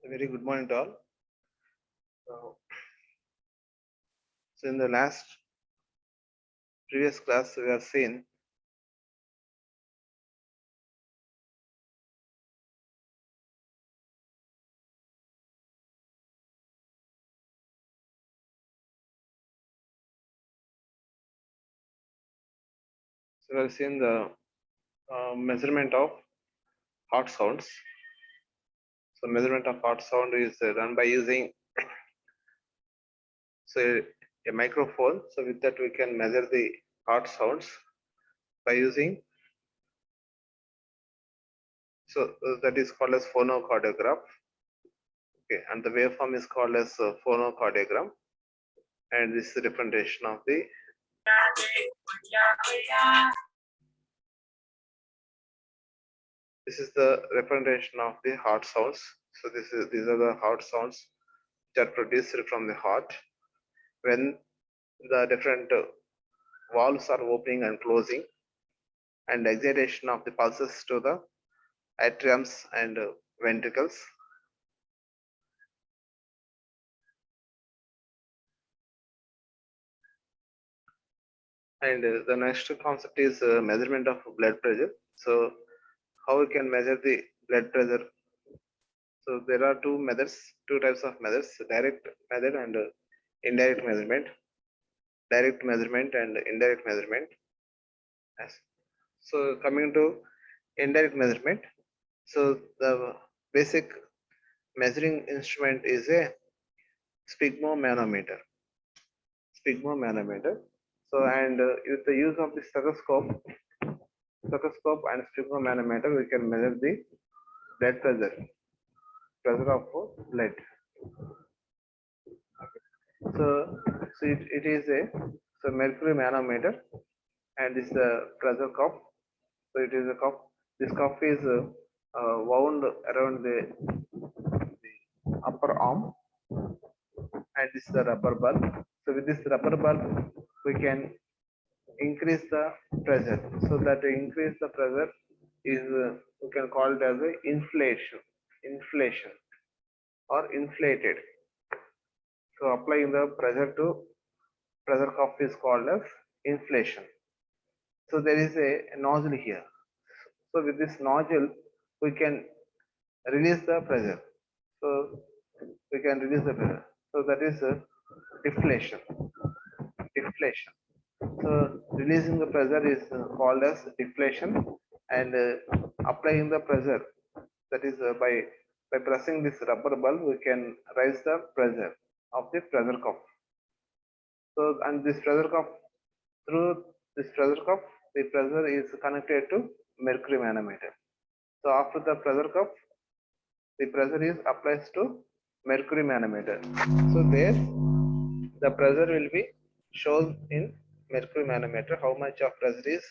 A very good morning to all. So in the last previous class, we have seen the measurement of heart sounds. So measurement of heart sound is done by using a microphone. So with that we can measure the heart sounds by using that is called as phonocardiograph. Okay, and the waveform is called as phonocardiogram, and this is the representation of the heart sounds. So these are the heart sounds which are produced from the heart when the different valves are opening and closing, and excitation of the pulses to the atriums and ventricles. And the next concept is measurement of blood pressure. So how we can measure the blood pressure? So there are two types of methods: direct method and indirect measurement. Direct measurement and indirect measurement. Yes. So coming to indirect measurement, so the basic measuring instrument is a sphygmomanometer. So and with the use of the stethoscope and sphygmomanometer, we can measure the blood pressure of blood. So it is a mercury manometer, and this is the pressure cuff. So it is a cuff. This cuff is wound around the upper arm, and this is the rubber bulb. So with this rubber bulb, we can increase the pressure. So that to increase the pressure is we can call it as a inflation or inflated. So applying the pressure to pressure cuff is called as inflation. So there is a nozzle here. So with this nozzle, we can release the pressure. So we can release the pressure. So that is deflation. So releasing the pressure is called as deflation, and applying the pressure, that is by pressing this rubber bulb, we can raise the pressure of the pressure cuff. So and this pressure cuff, through this pressure cuff, the pressure is connected to mercury manometer. So after the pressure cuff, the pressure is applied to mercury manometer. So there the pressure will be shown in mercury manometer, how much of pressure is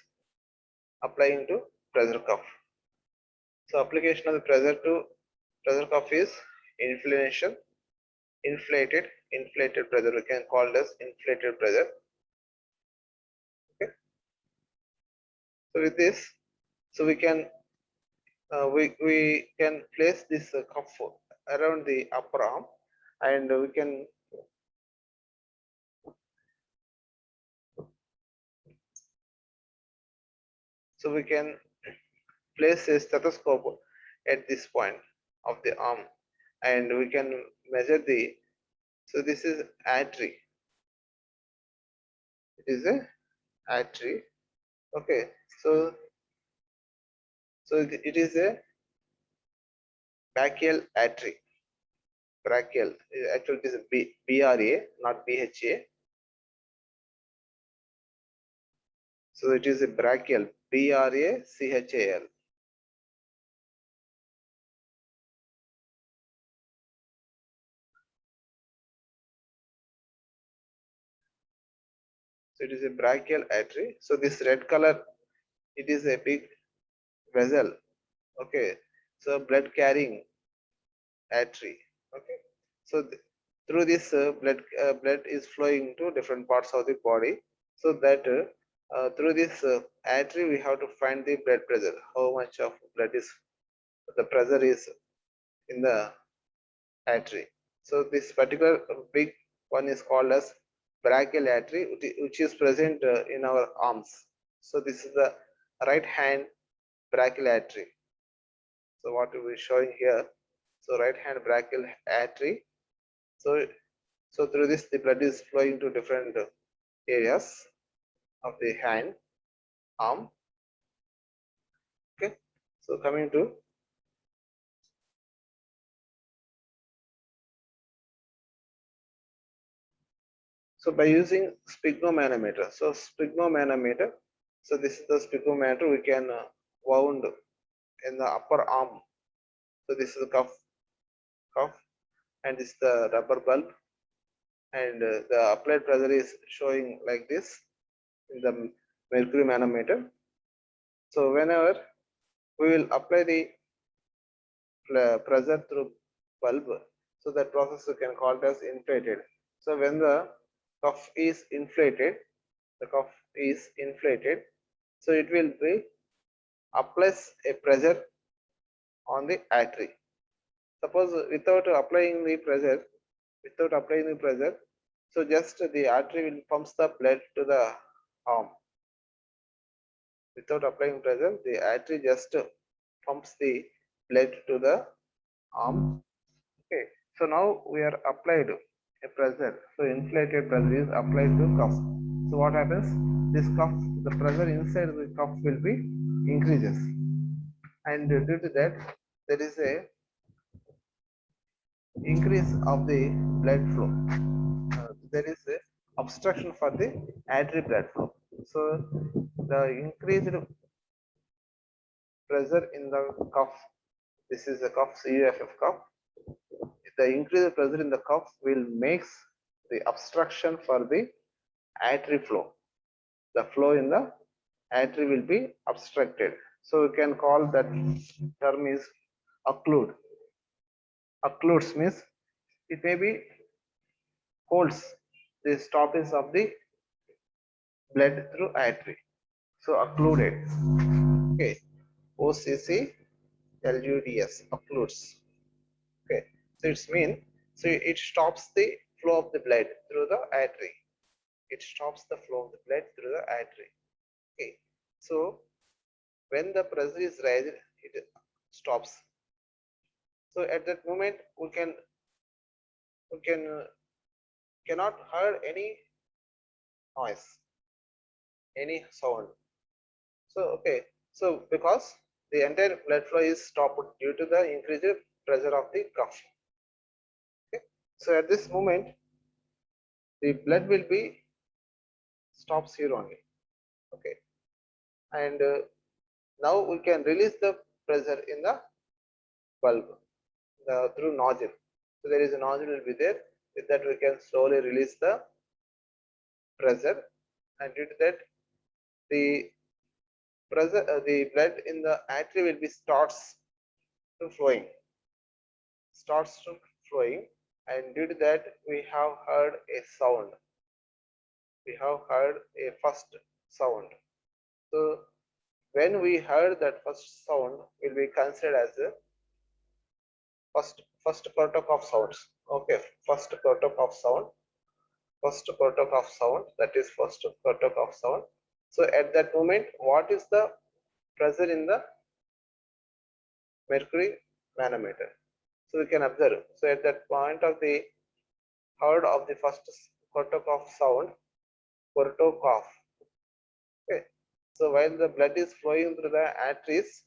applying to pressure cuff. So application of the pressure to pressure cuff is inflation, inflated pressure. We can call it as inflated pressure. Okay. So with this, so we can place this cuff around the upper arm, and we can place a stethoscope at this point of the arm, and we can measure the. So this is artery. It is a artery. Okay. So it is a brachial artery. Brachial. Actually, it is a BRA, not BHA. So it is a brachial. BRACHAL. So it is a brachial artery. So this red color, it is a big vessel. Okay. So blood carrying artery. Okay. So through this blood is flowing to different parts of the body. So that through this artery, we have to find the blood pressure. How much of blood is the pressure is in the artery. So this particular big one is called as brachial artery, which is present in our arms. So this is the right hand brachial artery. So what we are showing here, so right hand brachial artery. So through this the blood is flowing to different areas of the hand, arm. Okay, so coming to by using sphygmomanometer. So sphygmomanometer, so this is the sphygmomanometer we can wound in the upper arm. So this is the cuff, and this is the rubber bulb, and the applied pressure is showing like this in the mercury manometer. So whenever we will apply the pressure through bulb, so that process we can call it as inflated. So when the cuff is inflated, so it will be applies a pressure on the artery. Suppose without applying the pressure, so just the artery will pumps the blood to the arm. Without applying pressure, the artery just pumps the blood to the arm. Okay, so now we are applied a pressure. So inflated pressure is applied to cuff. So what happens? This cuff, the pressure inside the cuff will be increases, and due to that, there is a increase of the blood flow. There is a obstruction for the artery blood flow. So the increased pressure in the cuff, this is the cuff, CUFF cuff. The increased pressure in the cuff will makes the obstruction for the artery flow. The flow in the artery will be obstructed. So we can call that term is occlude. Occludes means it may be holds the stoppage of the blood through artery. So occluded. Okay. OCCLUDS, occludes. Okay. So it's mean, so it stops the flow of the blood through the artery. It stops the flow of the blood through the artery. Okay. So when the pressure is raised, it stops. So at that moment we cannot hear any noise, any sound. So okay, so because the entire blood flow is stopped due to the increased pressure of the cuff. Okay, so at this moment the blood will be stops here only. Okay, and now we can release the pressure in the bulb through nozzle. So there is a nozzle will be there. With that we can slowly release the pressure, and due to that the pressure, the blood in the artery will be starts to flowing, and due to that we have heard a sound. We have heard a first sound. So when we heard that first sound, will be considered as the first protocol of sounds. Okay, first protocol of sound. That is first protocol of sound. So at that moment, what is the pressure in the mercury manometer? So we can observe. So at that point of the heard of the first protocol of sound, cough. Okay. So while the blood is flowing through the arteries,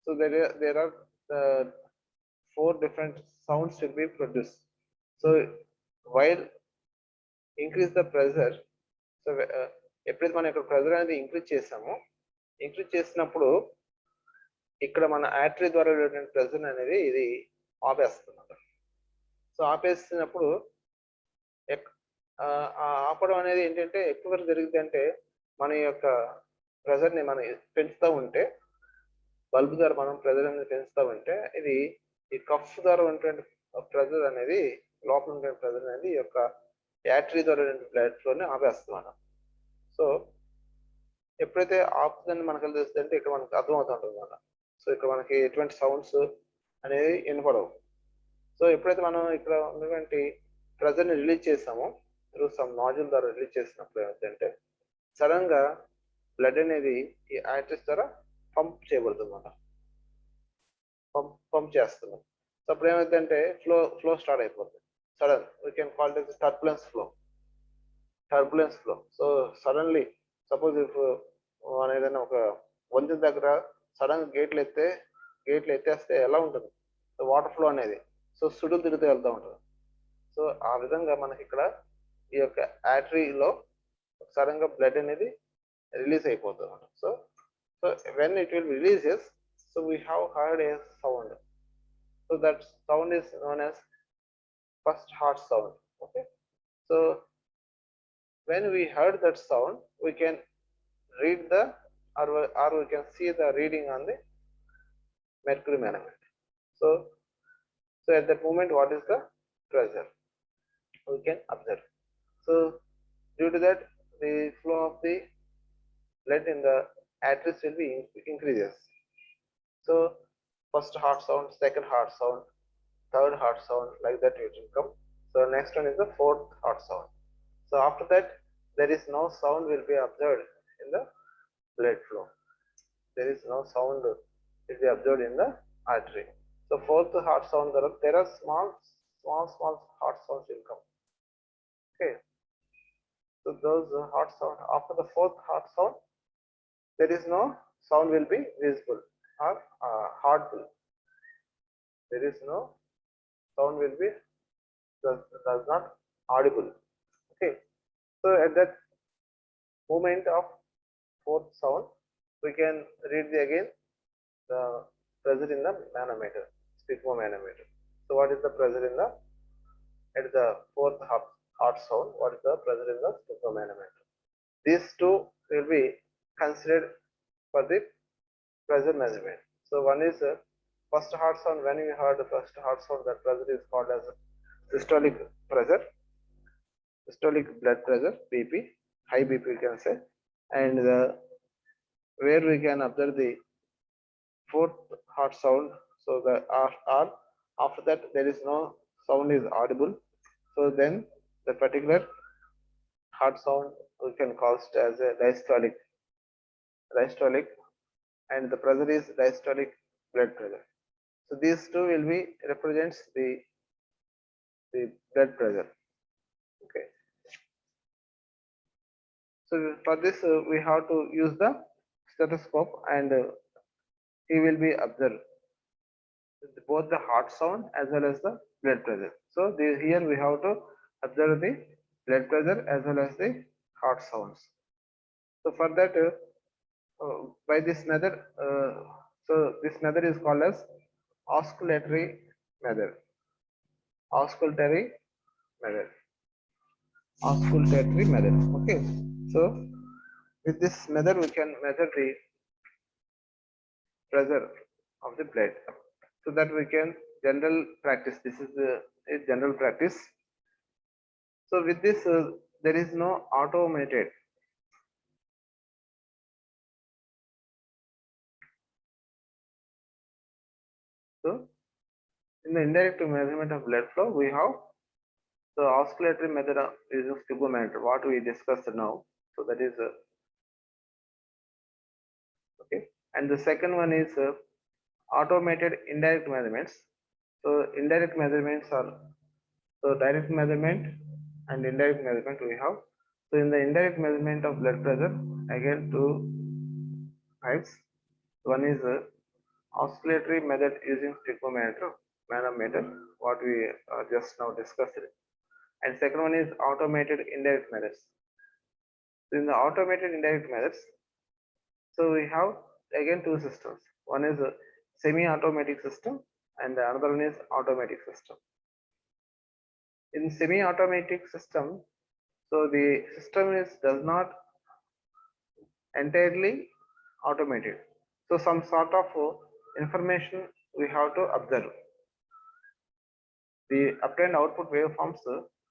so there are 4 different sounds will be produced. So while increase the pressure, so ఎప్పుడైతే మనం ఇక్కడ pressure అనేది increase చేసినప్పుడు ఇక్కడ మన artery ద్వారా వెళ్ళేటువంటి pressure అనేది ఇది ఆపేస్తుంది. సో ఆపేసినప్పుడు ఆపడం అనేది ఏంటంటే ఎక్కువ జరిగింది అంటే మన యొక్క ప్రెజర్ ని మనం పెంచుతూ ఉంటే, బల్బ్ ద్వారా మనం ప్రెజర్ అనేది పెంచుతూ ఉంటే ఇది ఈ కఫ్ ద్వారా ఉన్నటువంటి ప్రెజర్ అనేది, లోపల ఉండే ప్రెజర్ అనేది ఈ యొక్క యాటరీ ద్వారా బ్లడ్ ఫ్లోని ఆపేస్తాం మనం. సో ఎప్పుడైతే ఆపుతుందని మనకు తెలుస్తుంది అంటే ఇక్కడ మనకు అర్థమవుతుంటుంది అన్నమాట. సో ఇక్కడ మనకి ఎటువంటి సౌండ్స్ అనేది వినపడవు. సో ఎప్పుడైతే మనం ఇక్కడ ఉన్నటువంటి ప్రెజర్ ని రిలీజ్ చేసామో త్రూ సమ్ నాజిల్ ద్వారా రిలీజ్ చేసినప్పుడు ఏమిటంటే సడన్ గా బ్లడ్ అనేది ఈ ఆర్టరీస్ ద్వారా పంప్ చేయబడుతుంది అన్నమాట. పంప్ చేస్తున్నాం. సో అప్పుడు ఏమైందంటే ఫ్లో స్టార్ట్ అయిపోతుంది. Sudden we can call it turbulence flow. So suddenly suppose if మన ఏదైనా ఒక వంతెన దగ్గర సడన్ గేట్లు ఎత్తేస్తే ఎలా ఉంటుంది వాటర్ ఫ్లో అనేది, సో సుడులు తిరుగుతూ వెళ్తూ ఉంటుంది. సో ఆ విధంగా మనకి ఇక్కడ ఈ యొక్క ఆర్టరీలో సడన్ గా బ్లడ్ అనేది రిలీజ్ అయిపోతుంది అన్నమాట. So when it will releases, so we have heard a sound. So that sound is known as first heart sound. Okay, so when we heard that sound, we can read the or we can see the reading on the mercury manometer. So at that moment, what is the pressure we can observe. So due to that, the flow of the blood in the arteries will be increases. So first heart sound, second heart sound, third heart sound, like that it will come. So next one is the fourth heart sound. So after that, there is no sound will be observed in the blood flow. There is no sound will be observed in the artery. So fourth heart sound, there are small heart sounds will come. Okay. So those heart sound, after the fourth heart sound, there is no sound will be visible or audible. There is no sound will be does not audible. Okay. So at that moment of fourth sound, we can read again the pressure in the manometer, sphygmomanometer. So what is the pressure in the at the fourth heart sound? What is the pressure in the sphygmomanometer? These two will be considered for the pressure measurement. So one is first heart sound. When we heard the first heart sound, that pressure is called as systolic pressure, systolic blood pressure, BP, high BP we can say. And where we can observe the fourth heart sound, so the R, after that there is no sound is audible. So then the particular heart sound we can call it as a diastolic, and the pressure is diastolic blood pressure. So these two will be represents the blood pressure. Okay. So for this we have to use the stethoscope, and he will be observed both the heart sound as well as the blood pressure. So here we have to observe the blood pressure as well as the heart sounds. So for that, by this method, so this method is called as oscillatory method. Oscillatory method. Okay. So with this method, we can measure the pressure of the blood, so that we can general practice. This is a general practice. So with this, there is no automated. So in the indirect measurement of blood flow, we have the oscillatory method using sphygmometer, what we discussed now. So that is okay. And the second one is automated indirect measurements. So indirect measurements are, so direct measurement and indirect measurement we have. So in the indirect measurement of blood pressure, again two types. One is oscillatory method using manometer, what we just now discussed. And second one is automated indirect methods. So in the automated indirect methods, so we have again two systems. One is a semi-automatic system, and the another one is automatic system. In semi-automatic system, so the system does not entirely automated. So some sort of information we have to observe. The obtained output waveforms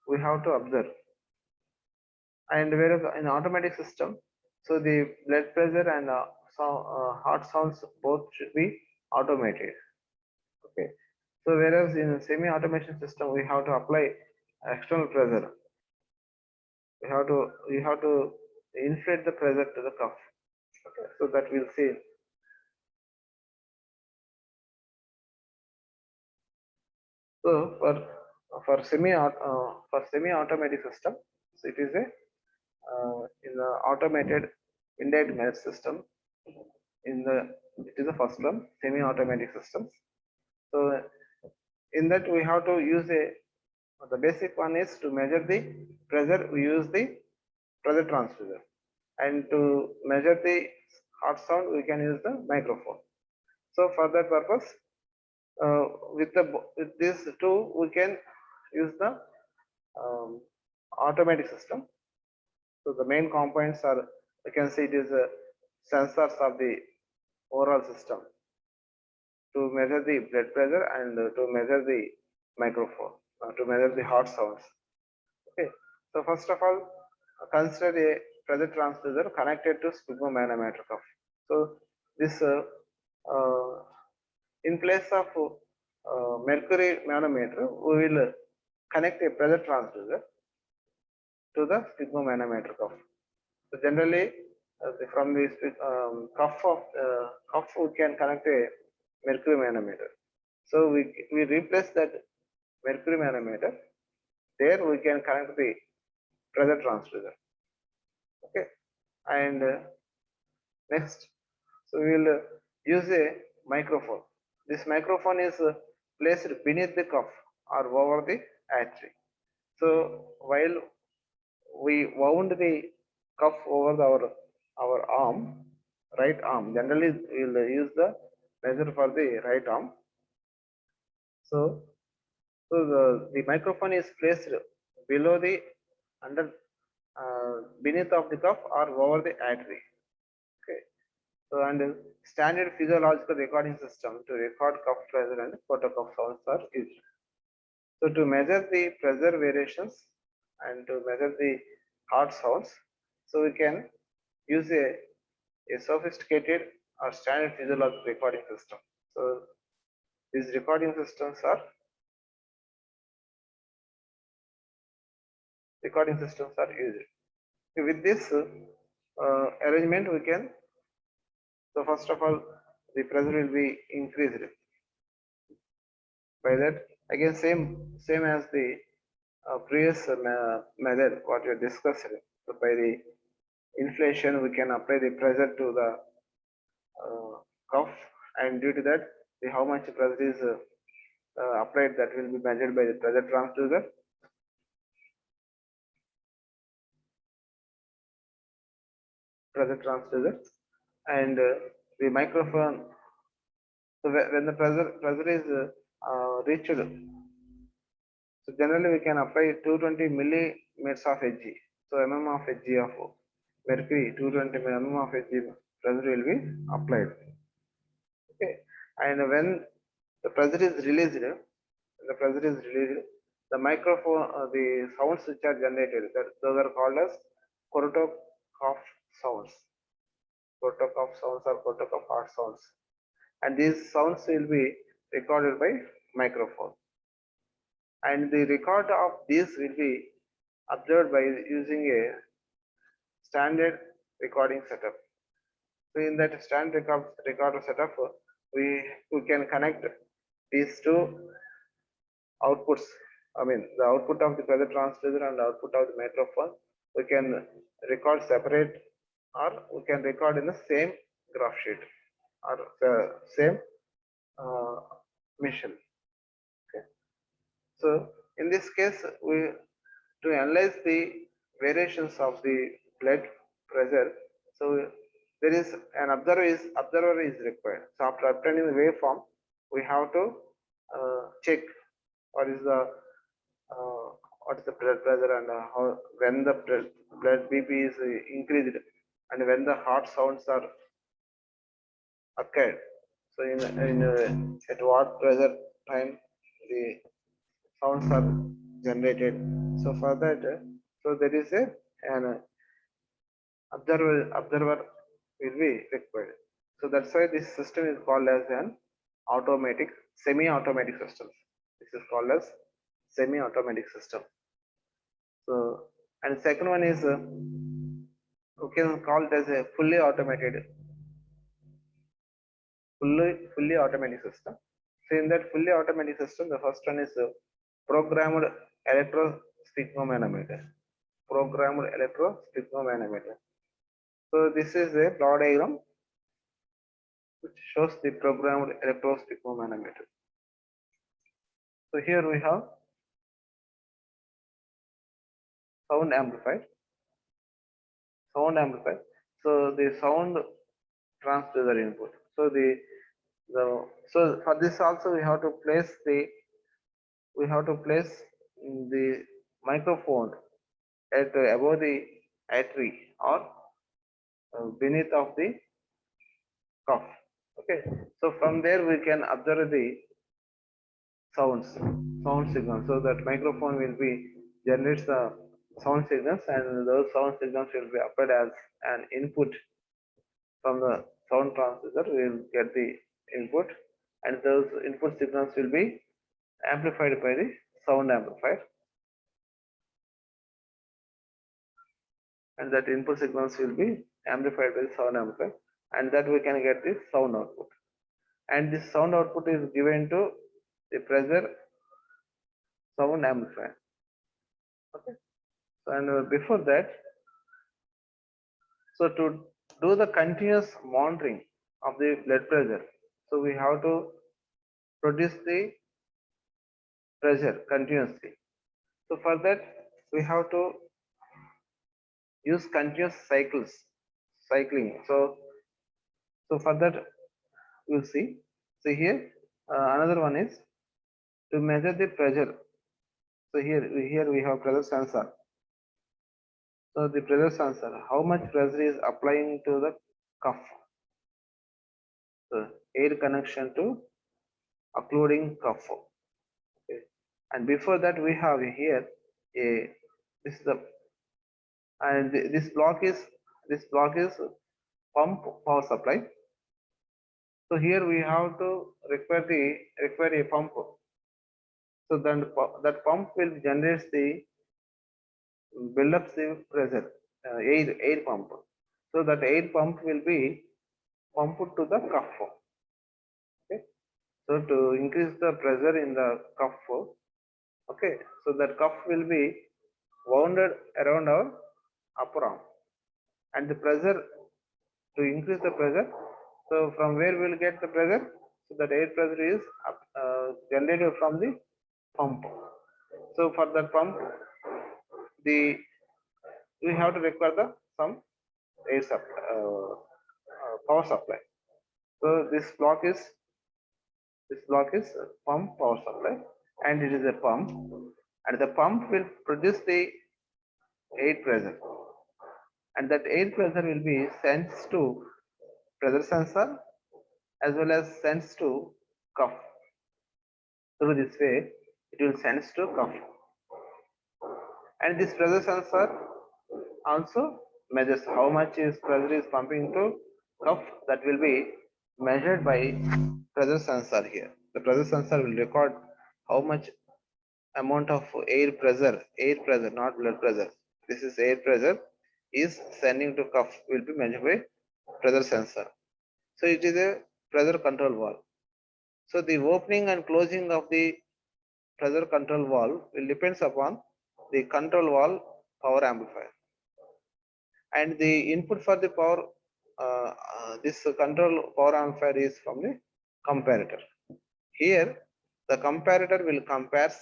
we have to observe. And whereas in automatic system, so the blood pressure and heart sounds both should be automated. Okay. So So whereas in semi-automation system we have to apply external pressure. We have to inflate the pressure to the cuff. Okay, so that we'll see. So for semi-automatic system, so it is a in the automated indirect measure system. It is the first one, semi-automatic systems. So in that we have to use the basic one is to measure the pressure. We use the pressure transducer, and to measure the heart sound we can use the microphone. So for that purpose, uh, with these two we can use the automatic system. So the main components are, you can see it is sensors of the overall system to measure the blood pressure and to measure the microphone, to measure the heart sounds. Okay. So first of all, consider a pressure transducer connected to sphygmomanometer cuff. So this uh, in place of mercury manometer, we will connect a pressure transducer to the sphygmomanometer cuff. So generally, from the cuff, we can connect a mercury manometer. So we replace that mercury manometer. There we can connect the pressure transducer. Okay, and next, so we will use a microphone. This microphone is placed beneath the cuff or over the artery. So while we wound the cuff over our arm, right arm. Generally, we will use the measure for the right arm. So, the microphone is placed below the under beneath of the cuff or over the artery. Okay. So and standard physiological recording system to record cuff pressure and photocuff sounds are used. So to measure the pressure variations and to measure the heart sounds, so we can use a sophisticated or standard physiological recording system. So these recording systems are used. With this arrangement, we can, so first of all, the pressure will be increased. By that, again, same as the previous method what we discussed. So by the inflation, we can apply the pressure to the cuff, and due to that, the how much pressure is applied, that will be measured by the pressure transducer. And the microphone. So when the pressure is reached, so generally we can apply 220 millimeters of Hg. So mm of Hg of mercury, 220 mm of Hg pressure will be applied. Okay, and when the pressure is released, the microphone, the sounds which are generated, those are called as Korotov sounds. Korotov sounds or Korotov heart sounds, and these sounds will be recorded by microphone. And the record of these will be observed by using a standard recording setup. So in that standard recorder setup, we can connect these two outputs. I mean, the output of the pressure transducer and the output of the microphone, we can record separate, or we can record in the same graph sheet or the same mission. Okay. So in this case, to analyze the variations of the blood pressure, so there is an observer is required. So after obtaining the waveform, we have to check what is the blood pressure and how, when the blood BP is increased and when the heart sounds are occurred. So at what pressure time the sounds are generated. So for that, so there is an observer will be required. So that's why this system is called as an automatic semi-automatic systems. This is called as semi-automatic system. So, and second one is we can call it as a fully automated system. So in that fully automatic system, the first one is programmed electrosphygmomanometer. Programmed electrosphygmomanometer. So this is a plot diagram which shows the programmed electrosphygmomanometer. So here we have sound amplifier. So the sound transducer input. So so for this also we have to place the microphone at above the artery or beneath of the cuff. Okay, so from there we can observe the sound signals. So that microphone will be generates the sound signals, and those sound signals will be applied as an input from the sound transducer. We will get the input, and those input signals will be amplified by the sound amplifier, and that input signals will be amplified by the sound amplifier, and that we can get the sound output. And this sound output is given to the pressure sound amplifier. Okay, so and before that, so to do the continuous monitoring of the blood pressure, so we have to produce the pressure continuously. So for that we have to use continuous cycling. So for that we'll see. So here another one is to measure the pressure. So here we have pressure sensor. So the pressure sensor, how much pressure is applying to the cuff. So air connection to occluding cuff. Okay. And before that we have here this is the, and this block is pump power supply. So here we have to require a pump. So then that pump will generate the build up the pressure, air pump. So that air pump will be pumped to the cuff. Okay. So to increase the pressure in the cuff, okay, so that cuff will be wounded around our upper arm, and the pressure, to increase the pressure, so from where we will get the pressure? So that air pressure is generated from the pump. So for that pump, we have to require some air power supply. So this block is pump power supply, and it is a pump, and the pump will produce the air pressure, and that air pressure will be sent to pressure sensor as well as sends to cuff. Through this way it will send to cuff, and this pressure sensor also measures how much pressure is pumping to cuff. That will be measured by pressure sensor. Here the pressure sensor will record how much amount of air pressure, not blood pressure, this is air pressure, is sending to cuff, will be measured by pressure sensor. So it is a pressure control valve. So the opening and closing of the pressure control valve will depends upon the control valve power amplifier, and the input for the power this control power amplifier is from the comparator. Here the comparator will compare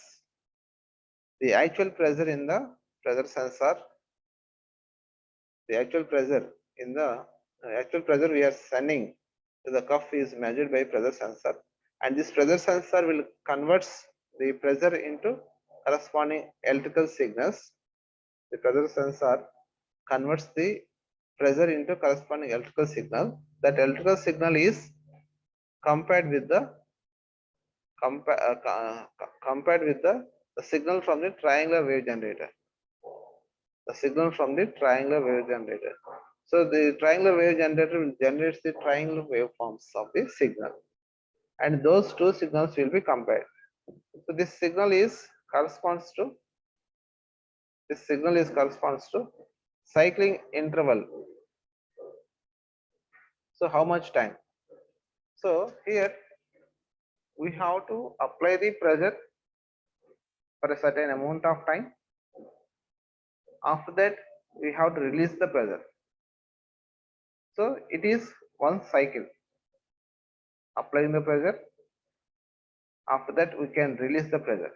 the actual pressure in the pressure sensor, the actual pressure in the actual pressure we are sending to the cuff is measured by pressure sensor, and this pressure sensor will converts the pressure into corresponding electrical signals. The pressure sensor converts the pressure into corresponding electrical signal. That electrical signal is compared with the compared with the signal from the triangular wave generator. The signal from the triangular wave generator. So the triangular wave generator will generate the triangular waveforms of the signal. and those two signals will be compared. So this signal is corresponds to cycling interval. So how much time? So here we have to apply the pressure for a certain amount of time. After that, we have to release the pressure. So it is one cycle. Applying the pressure. After that, we can release the pressure.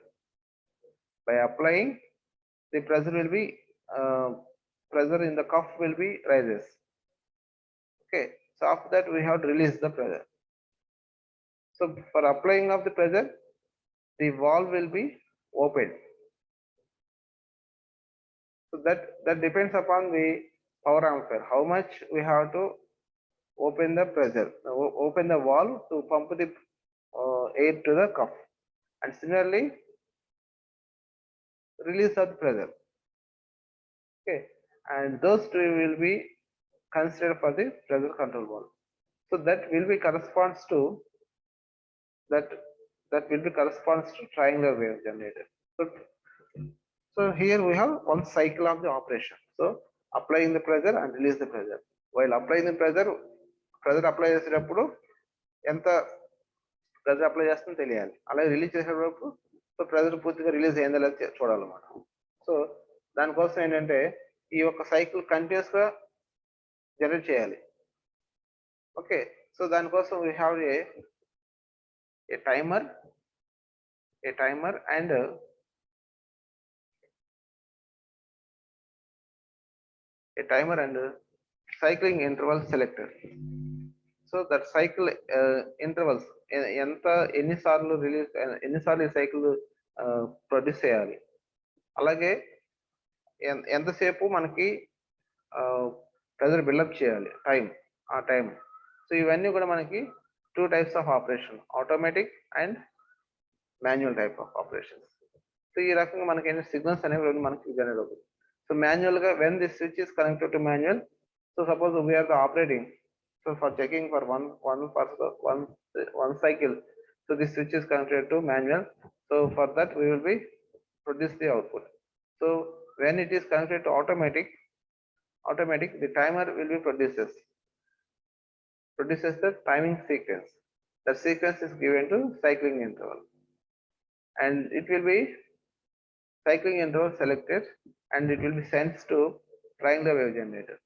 By applying, the pressure will be pressure in the cuff will be rises. Okay. So after that, we have to release the pressure. So for applying of the pressure, the valve will be opened. So that depends upon the power ampere. How much we have to open the pressure, open the valve to pump the air to the cuff, and similarly release of the pressure. Okay, and those two will be considered for the pressure control valve. So that will be corresponds to triangular wave generator. So here we have one cycle of the operation. So applying the pressure and release the pressure. While applying the pressure apply చేసేటప్పుడు ఎంత pressure apply చేస్తుందో తెలియాలి. అలాగే release చేసేటప్పుడు so pressure పూర్తిగా release అయిందా లేదా చూడాలన్నమాట. So దానికోసం ఏంటంటే ఈ యొక్క సైకిల్ కంటిన్యూస్ గా జనరేట్ చేయాలి. ఓకే, సో దానికోసం we have a timer and cycling interval selector. So that cycle intervals ఎంత ఎన్నిసార్లు రిలీజ్ ఎన్నిసార్లు ఈ సైకిల్ ప్రొడ్యూస్ చేయాలి, అలాగే ఎంతసేపు మనకి ప్రెజర్ బిల్డప్ చేయాలి ఆ టైం. సో ఇవన్నీ కూడా మనకి two types of operation, automatic and manual type of operations. So ఈ రకంగా మనకి ఏంటి సిగ్నల్స్ అనేవి మనకి జనరేట్ అవుతుంది. So manual when this switch is connected to manual, so suppose we are the operating, so for checking for one cycle, so this switch is connected to manual. So for that we will be produce the output. So when it is connected to automatic, the timer will be produces the timing sequence. The sequence is given to cycling interval, and it will be cycling interval selected, and it will be sent to triangular wave generator.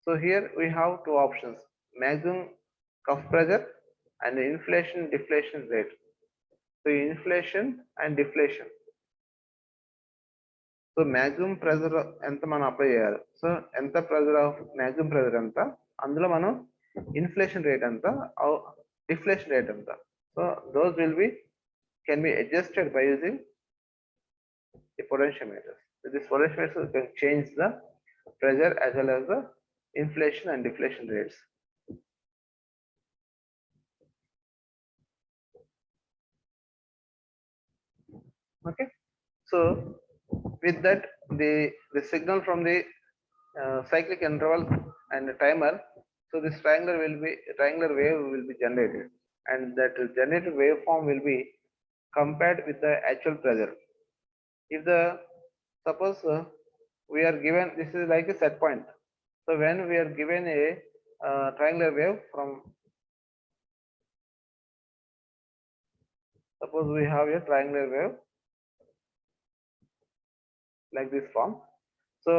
So here we have two options: maximum cuff pressure and inflation deflation rate. So inflation and deflation. So maximum pressure enta మనం apply చేయాలి. So ఎంత pressure of maximum pressure ఎంత, అందులో మనం inflation rate ఎంత, deflation rate ఎంత. So those will be can be adjusted by using the potentiometer. So this potentiometer can change the pressure as well as the inflation and deflation rates. Okay, so with that the signal from the cyclic interval and the timer, so this triangular wave will be generated, and that generated waveform will be compared with the actual pressure. If the suppose we are given, this is like a set point. So when we are given a triangular wave from, suppose we have a triangular wave like this form. So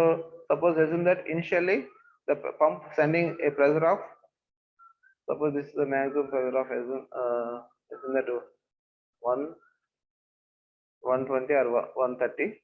suppose assume that initially the pump sending a pressure of, suppose this is the maximum pressure of assume that 120 or 130.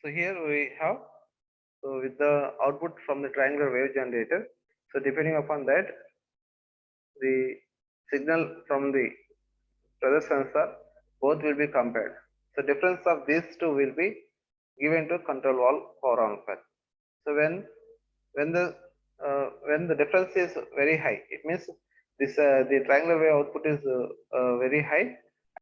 So here we have, so with the output from the triangular wave generator. So depending upon that, the signal from the pressure sensor, both will be compared. So difference of these two will be given to control valve power amplifier. So when the difference is very high, it means this the triangular wave output is very high,